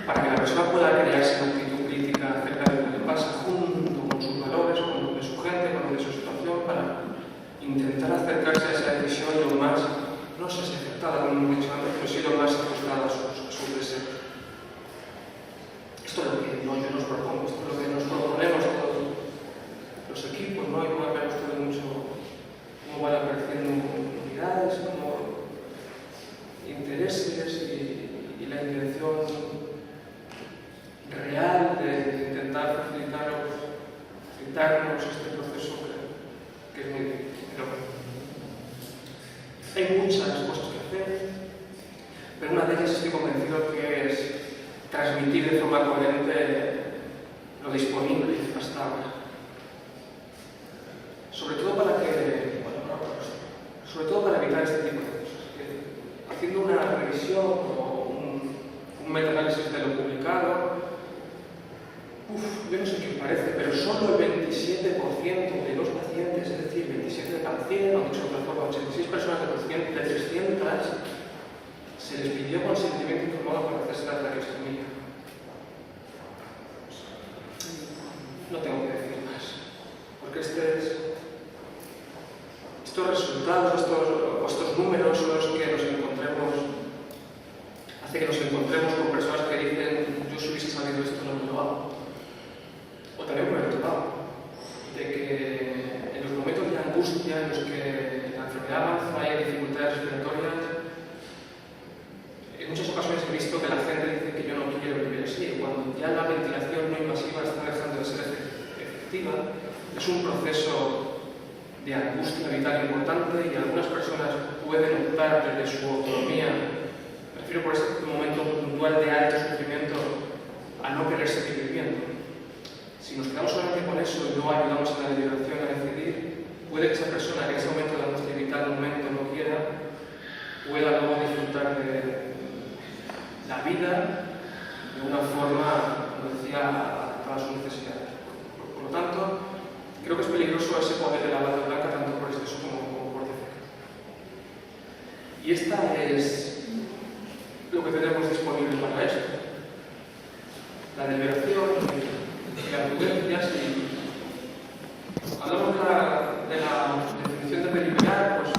para que la persona pueda crearse una actitud crítica acerca de lo que pasa junto con sus valores, con lo de su gente, con lo de su situación, para intentar acercarse a esa decisión lo más, no sé si acertada, como hemos dicho antes, pero sí lo más ajustada a sus deseos. Esto es lo que yo nos propongo, esto es lo que nos proponemos todos los equipos, ¿no? Y como ver ustedes mucho cómo van apareciendo unidades, como intereses y la intención real de intentar facilitarnos este proceso que es muy difícil. Pero hay muchas cosas que hacer, pero una de ellas estoy convencido que es transmitir de forma coherente lo disponible hasta ahora. Sobre todo para evitar este tipo de cosas. Haciendo una revisión o un metaanálisis de lo publicado, yo no sé qué os parece, pero solo el 27% de los pacientes, es decir, 27 de cada 100, o dicho de otra forma, 86 personas de 300, se les pidió consentimiento informado para hacerse la traqueostomía. No tengo que decir más, porque estos resultados, estos números son los que nos encontremos, hace que nos encontremos con personas que dicen, yo si hubiese sabido esto no me lo hago. O también por el otro lado, de que en los momentos de angustia en los que la enfermedad avanza y hay dificultades respiratorias, en muchas ocasiones he visto que la gente dice que yo no quiero vivir así, cuando ya la ventilación no invasiva está dejando de ser efectiva. Es un proceso de angustia vital importante y algunas personas pueden optar desde su autonomía, prefiero por ese momento puntual de alto sufrimiento, a no querer seguir viviendo. Si nos quedamos solamente con eso y no ayudamos a la deliberación a decidir, puede que esa persona que en ese momento de angustia vital no quiera, pueda luego disfrutar de la vida de una forma, como decía, adaptada a sus necesidades. Por lo tanto, creo que es peligroso ese poder de la bata blanca tanto por exceso como por defecto. Y esta es lo que tenemos disponible para esto. La deliberación y la prudencia. Si hablamos de la definición de deliberar, pues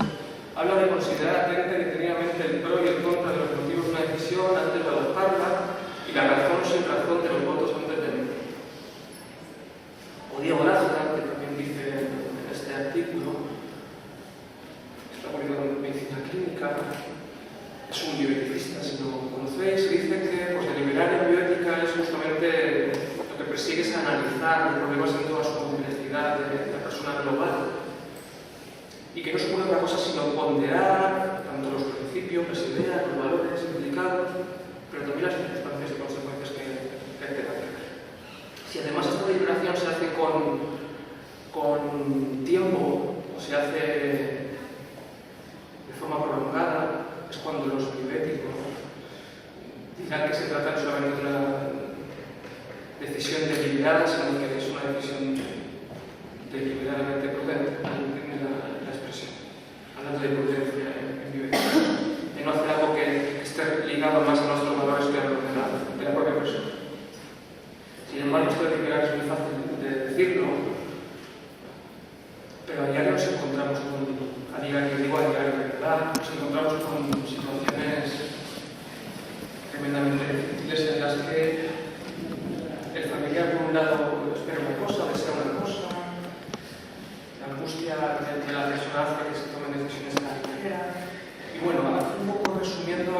habla de considerar atenta y detenidamente el pro y el contra de los motivos de una decisión antes de adoptarla y la razón sin razón de los votos antes de emitir. O Diego Lázaro, que también dice en este artículo, está publicado en Medicina Clínica, es un bioeticista, si lo conocéis, dice que pues, deliberar en bioética es justamente lo que persigue es analizar los problemas en toda su complejidad de la persona global y que no supone otra cosa sino ponderar tanto los principios, las ideas, los valores implicados, pero también las circunstancias y consecuencias que tengan que ver. Si además esta deliberación se hace con tiempo o se hace de forma prolongada, es cuando los bioéticos dirán que se trata no solamente de una decisión deliberada, sino que es una decisión deliberadamente prudente, entiende la expresión, hablando de prudencia en bioética, de no hacer algo que esté ligado más a nuestros valores que a los de la propia persona. Sin embargo, esto de deliberar es muy fácil de decirlo, pero a diario nos encontramos a diario de verdad, nos encontramos con situaciones tremendamente difíciles en las que el familiar por un lado espera una cosa, desea una cosa, la angustia de la persona hace que se tomen decisiones a la ligera. Y bueno, un poco resumiendo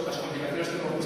las complicaciones que hemos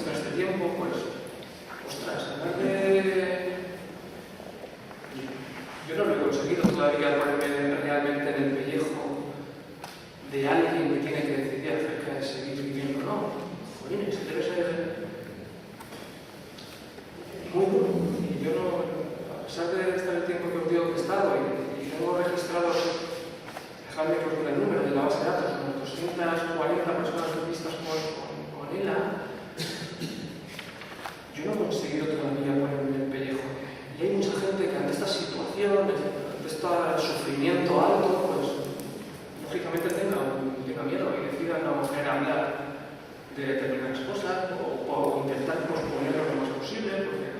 de determinadas cosas o intentar posponerlo lo más posible, porque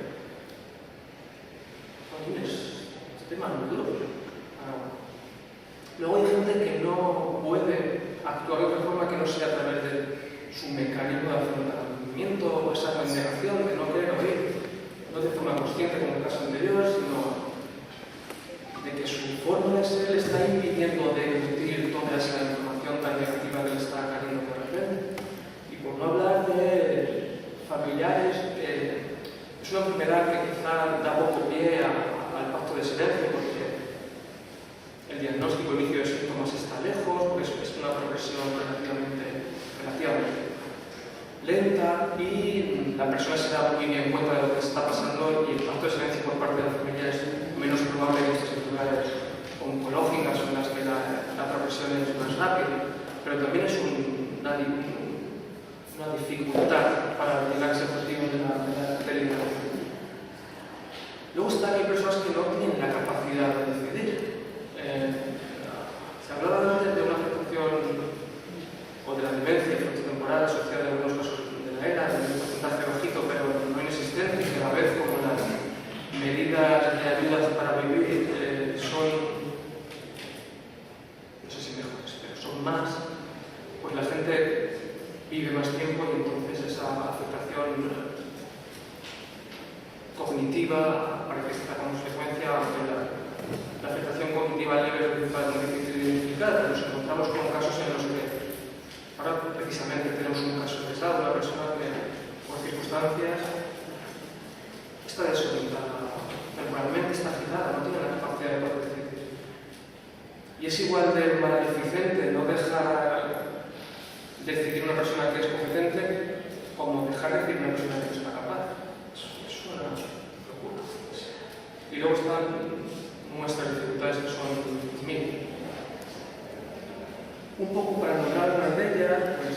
este tema no es duro. Luego hay gente que no puede actuar de otra forma que no sea a través de su mecanismo de afrontamiento o esa negación de no querer oír, no de forma consciente como en el caso anterior, sino de que su forma de ser le está impidiendo deglutir toda esa información tan negativa que le está cayendo de repente. Y por no hablar de familiares, es una enfermedad que quizá da poco pie al pacto de silencio, porque el diagnóstico de inicio de síntomas está lejos, porque es una progresión relativamente lenta y la persona se da muy bien cuenta de lo que está pasando y el pacto de silencio por parte de la familia es menos probable en estas enfermedades oncológicas en las que la progresión es más rápida, pero también es una dificultad para llegar a ese objetivo de la deliberación. Luego están hay personas que no tienen la capacidad de decidir. Se hablaba antes de una afectación o de la demencia frontotemporal asociada en algunos casos de la ERA, de un porcentaje bajito pero no inexistente, y que a la vez como las medidas de ayudas para vivir son, no sé si mejores, pero son más, pues la gente vive más tiempo y entonces esa afectación cognitiva parece que está como consecuencia, aunque la afectación cognitiva leve es muy difícil de identificar, pero nos encontramos con casos en los que ahora precisamente tenemos un caso pesado, una persona que por circunstancias está desorientada, temporalmente está agitada, no tiene la capacidad de poder decidir. Y es igual de maleficente no dejar decidir una persona que es competente como dejar decidir una persona que no está capaz. Es una locura. Y luego están nuestras dificultades que son mil. Un poco para nombrar una de ellas, pues,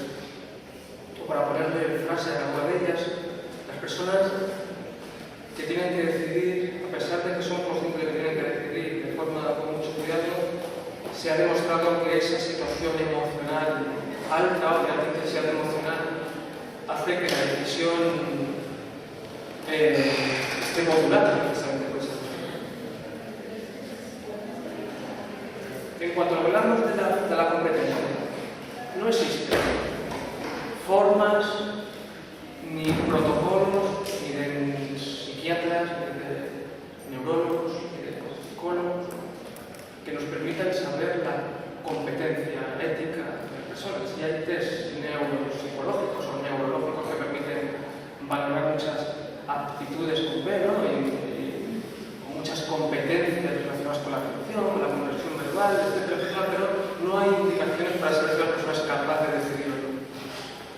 o para ponerle frase a alguna de ellas, las personas que tienen que decidir, a pesar de que son conscientes de que tienen que decidir de forma con mucho cuidado, se ha demostrado que esa situación emocional alta o de alta intensidad emocional hace que la decisión esté modulada precisamente por esa cuestión. En cuanto hablamos de la competencia, no existen formas ni protocolos ni de psiquiatras, ni de neurólogos, ni de psicólogos que nos permitan saber la competencia ética de las personas. Y hay test neuropsicológicos o neurológicos que permiten valorar muchas aptitudes con B, ¿no? y muchas competencias relacionadas con la atención, con la conversión verbal, etcétera, pero no hay indicaciones para saber si la persona es capaz de decidir o no.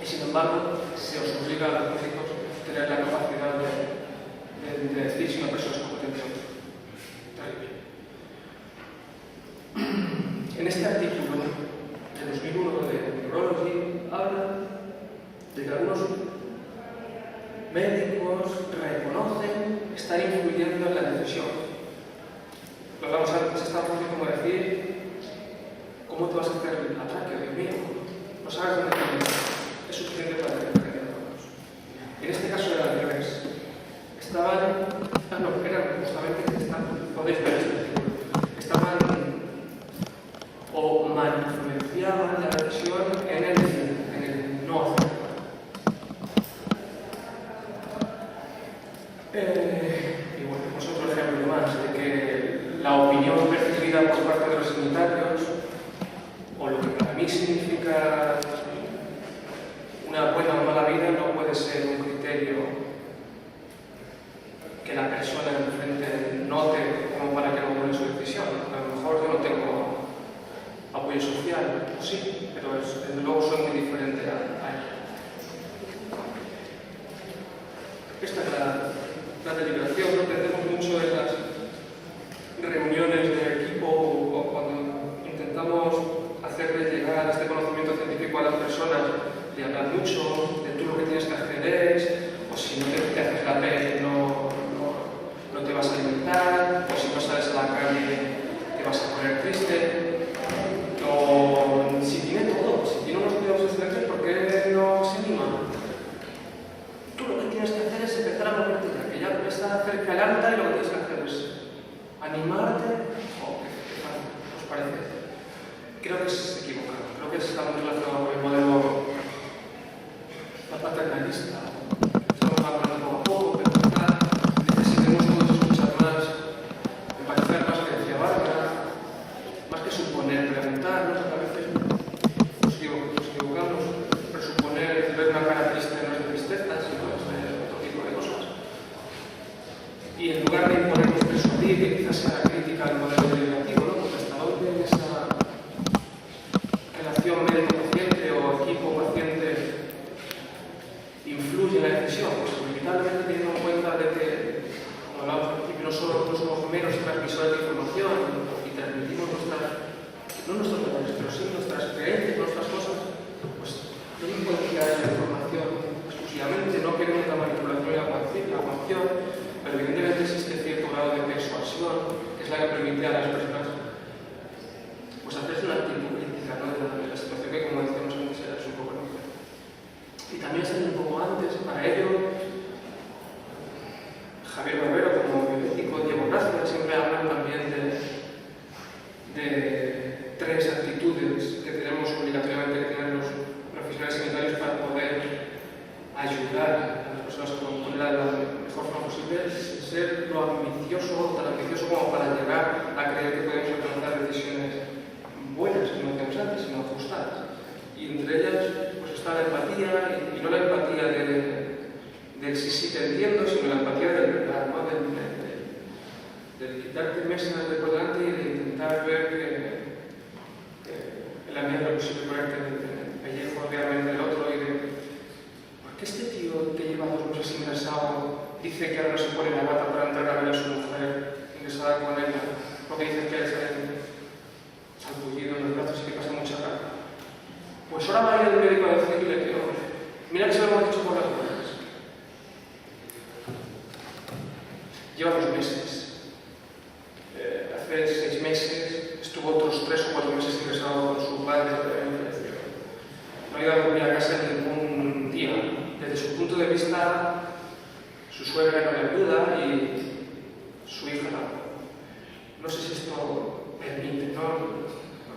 Y sin embargo, se os obliga a los médicos a tener la capacidad de decir si una persona es competente o no. En este artículo de 2001 de Neurology habla de que algunos médicos reconocen estar influyendo en la decisión. Lo hablamos antes, es tan fácil como decir ¿cómo te vas a hacer el ataque? Dios mío, no sabes dónde tienes. Es suficiente para que te todos. En este caso era al revés. Eran justamente podéis ver este artículo. Estaban o mal influenciaban la decisión en el no hacer. Y bueno, pues otro ejemplo más de que la opinión percibida por parte de los sanitarios o lo que para mí significa una buena o mala vida no puede ser un criterio que la persona enfrente note como para que no tome su decisión. A lo mejor yo no tengo apoyo social, sí, pero desde luego soy muy diferente a él. Esta es la deliberación que tenemos mucho en las reuniones de equipo o cuando intentamos hacerle llegar este conocimiento científico a las personas, de hablar mucho, de tú lo que tienes que hacer es, o si no te haces la pez no te vas a alimentar, o si no sales a la calle te vas a poner triste, o si tiene todo, si tiene unos cuidados excelentes, ¿por qué no se anima paternalista. Estamos hablando poco a poco, pero quizá necesitemos todos escuchar más, empatizar más, que decía Bárbara, más que suponer, preguntarnos, a veces nos equivocamos, presuponer, ver una cara triste no es de tristeza, sino es de otro tipo de cosas. Y en lugar de imponernos presumir, que quizás sea la crítica al modelo deliberativo, ¿no? Porque hasta dónde esa relación médico-paciente o equipo-paciente influye en la decisión, pues inevitablemente teniendo en cuenta de que, como hablábamos al principio, no solo somos meros transmisores de información y transmitimos no nuestros valores, pero sí nuestras creencias, nuestras cosas, pues no nos puede fiar en la información exclusivamente, no queremos la manipulación y la coacción, pero evidentemente existe cierto grado de persuasión, que es la que permite a las personas pues hacerse una actitud crítica, ¿no? de la situación que, como decíamos antes, era su poco conocida. Y también saliendo un poco antes, para ello, Javier Barbero, como bioético, Diego Gracia, siempre hablan también de tres actitudes que tenemos obligatoriamente que tener los profesionales sanitarios para poder ayudar a las personas con la mejor forma posible, ser lo ambicioso, tan ambicioso como para llegar a creer que podemos alcanzar decisiones buenas, como decíamos antes, sino ajustadas. Y entre ellas pues está la empatía, y no la empatía del sí te entiendo, sino la empatía del verdad, ¿no? Del quitarte mesas de por delante y de intentar ver que en la medida de lo posible ponerte en el pellejo realmente del otro y de ¿por qué este tío que lleva 2 meses ingresado dice que ahora no se pone la bata para entrar a ver a su mujer ingresada con ella? Porque dice que es salpullido en los brazos y que pasa mucha cara. Pues ahora va a ir el médico a decirle que mira que se lo hemos dicho por las buenas. Lleva 2 meses. Hace 6 meses estuvo otros 3 o 4 meses ingresado con su padre. No ha ido a dormir a casa ningún día. Desde su punto de vista, su suegra no le ayuda y su hija tampoco. No sé si esto permite, no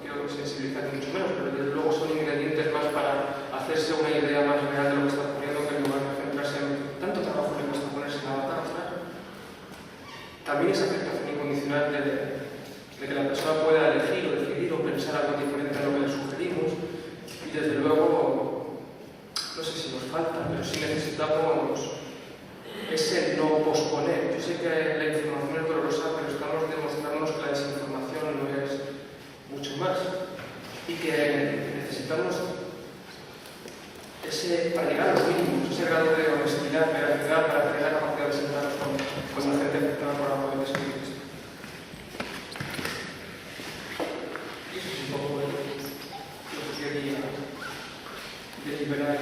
quiero sensibilizar ni mucho menos, pero desde luego son ingredientes más para hacerse una idea más real de lo que está ocurriendo, que en lugar de centrarse en tanto trabajo le cuesta ponerse en la batalla. También esa aceptación incondicional de que la persona pueda elegir o decidir o pensar algo diferente a lo que le sugerimos, y desde luego, no sé si nos falta, pero sí necesitamos ese no posponer. Yo sé que la información es dolorosa, pero estamos demostrándonos que la desinformación no es mucho más y que necesitamos para llegar a los mínimos, ese grado de honestidad, veracidad, para tener la capacidad de sentarnos con la gente afectada por algo de describir esto. Y eso es un poco lo que quería deliberar.